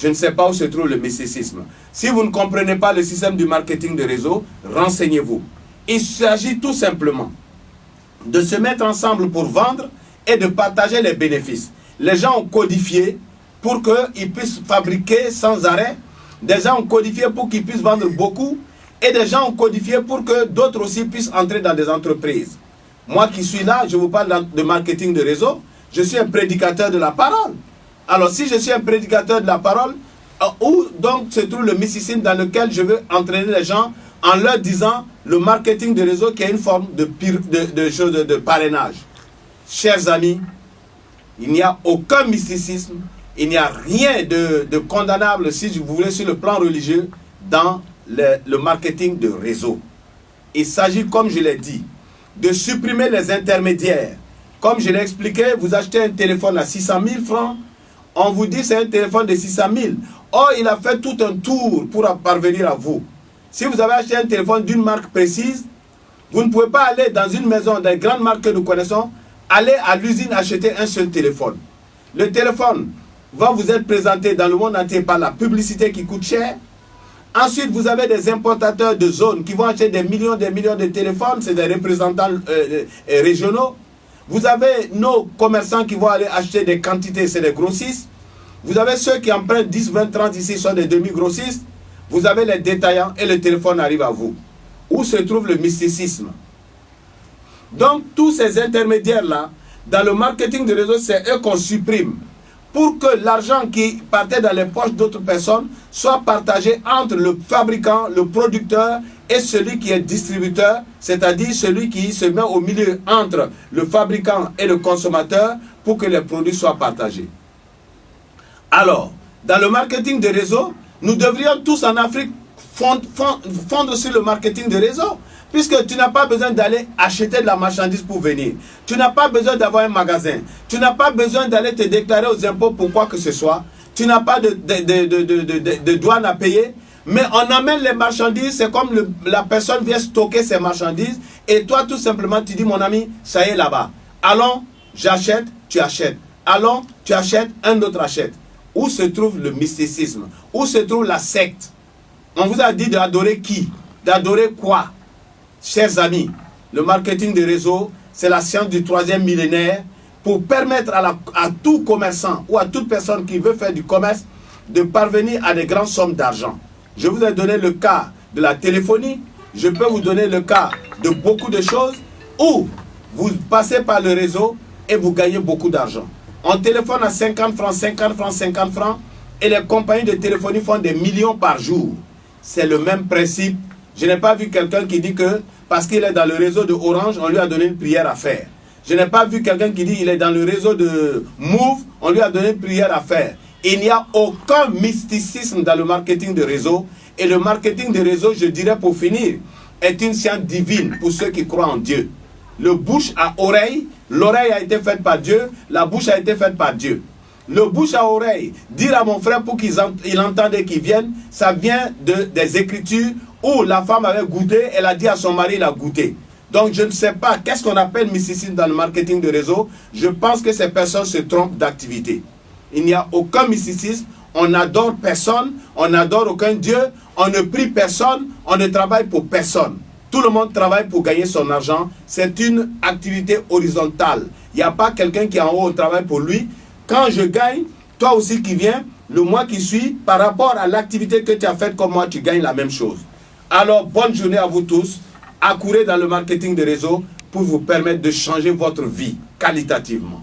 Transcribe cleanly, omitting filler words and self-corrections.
je ne sais pas où se trouve le mysticisme. Si vous ne comprenez pas le système du marketing de réseau, renseignez-vous. Il s'agit tout simplement de se mettre ensemble pour vendre et de partager les bénéfices. Les gens ont codifié pour qu'ils puissent fabriquer sans arrêt. Des gens ont codifié pour qu'ils puissent vendre beaucoup. Et des gens ont codifié pour que d'autres aussi puissent entrer dans des entreprises. Moi qui suis là, je vous parle de marketing de réseau. Je suis un prédicateur de la parole. Alors si je suis un prédicateur de la parole, où donc se trouve le mysticisme dans lequel je veux entraîner les gens en leur disant le marketing de réseau qui est une forme de parrainage. Chers amis, il n'y a aucun mysticisme, il n'y a rien de condamnable, si vous voulez, sur le plan religieux, dans le marketing de réseau. Il s'agit, comme je l'ai dit, de supprimer les intermédiaires. Comme je l'ai expliqué, vous achetez un téléphone à 600 000 francs, on vous dit c'est un téléphone de 600 000. Or, il a fait tout un tour pour parvenir à vous. Si vous avez acheté un téléphone d'une marque précise, vous ne pouvez pas aller dans une maison des grandes marques que nous connaissons, aller à l'usine acheter un seul téléphone. Le téléphone va vous être présenté dans le monde entier par la publicité qui coûte cher. Ensuite, vous avez des importateurs de zones qui vont acheter des millions de téléphones, c'est des représentants régionaux. Vous avez nos commerçants qui vont aller acheter des quantités, c'est des grossistes. Vous avez ceux qui empruntent 10, 20, 30 ici, sont des demi-grossistes. Vous avez les détaillants et le téléphone arrive à vous. Où se trouve le mysticisme? Donc, tous ces intermédiaires-là, dans le marketing de réseau, c'est eux qu'on supprime. Pour que l'argent qui partait dans les poches d'autres personnes soit partagé entre le fabricant, le producteur et celui qui est distributeur, c'est-à-dire celui qui se met au milieu entre le fabricant et le consommateur pour que les produits soient partagés. Alors, dans le marketing de réseau, nous devrions tous en Afrique fondre sur le marketing de réseau. Puisque tu n'as pas besoin d'aller acheter de la marchandise pour venir. Tu n'as pas besoin d'avoir un magasin. Tu n'as pas besoin d'aller te déclarer aux impôts pour quoi que ce soit. Tu n'as pas de douane à payer. Mais on amène les marchandises, c'est comme la personne vient stocker ses marchandises. Et toi, tout simplement, tu dis, mon ami, ça y est là-bas. Allons, j'achète, tu achètes. Allons, tu achètes, un autre achète. Où se trouve le mysticisme? Où se trouve la secte? On vous a dit d'adorer qui? D'adorer quoi? Chers amis, le marketing de réseau, c'est la science du 3e millénaire pour permettre à tout commerçant ou à toute personne qui veut faire du commerce de parvenir à des grandes sommes d'argent. Je vous ai donné le cas de la téléphonie, je peux vous donner le cas de beaucoup de choses où vous passez par le réseau et vous gagnez beaucoup d'argent. On téléphone à 50 francs, 50 francs, 50 francs et les compagnies de téléphonie font des millions par jour. C'est le même principe. Je n'ai pas vu quelqu'un qui dit que parce qu'il est dans le réseau de Orange, on lui a donné une prière à faire. Je n'ai pas vu quelqu'un qui dit qu'il est dans le réseau de Move, on lui a donné une prière à faire. Il n'y a aucun mysticisme dans le marketing de réseau. Et le marketing de réseau, je dirais pour finir, est une science divine pour ceux qui croient en Dieu. Le bouche à oreille, l'oreille a été faite par Dieu, la bouche a été faite par Dieu. Le bouche à oreille, dire à mon frère pour qu'il entende et qu'il vienne, ça vient des Écritures où la femme avait goûté, elle a dit à son mari, il a goûté. Donc je ne sais pas, qu'est-ce qu'on appelle mysticisme dans le marketing de réseau? Je pense que ces personnes se trompent d'activité. Il n'y a aucun mysticisme, on n'adore personne, on n'adore aucun Dieu, on ne prie personne, on ne travaille pour personne. Tout le monde travaille pour gagner son argent, c'est une activité horizontale. Il n'y a pas quelqu'un qui est en haut travaille pour lui. Quand je gagne, toi aussi qui viens, le mois qui suit, par rapport à l'activité que tu as faite comme moi, tu gagnes la même chose. Alors, bonne journée à vous tous. Accourez dans le marketing de réseau pour vous permettre de changer votre vie qualitativement.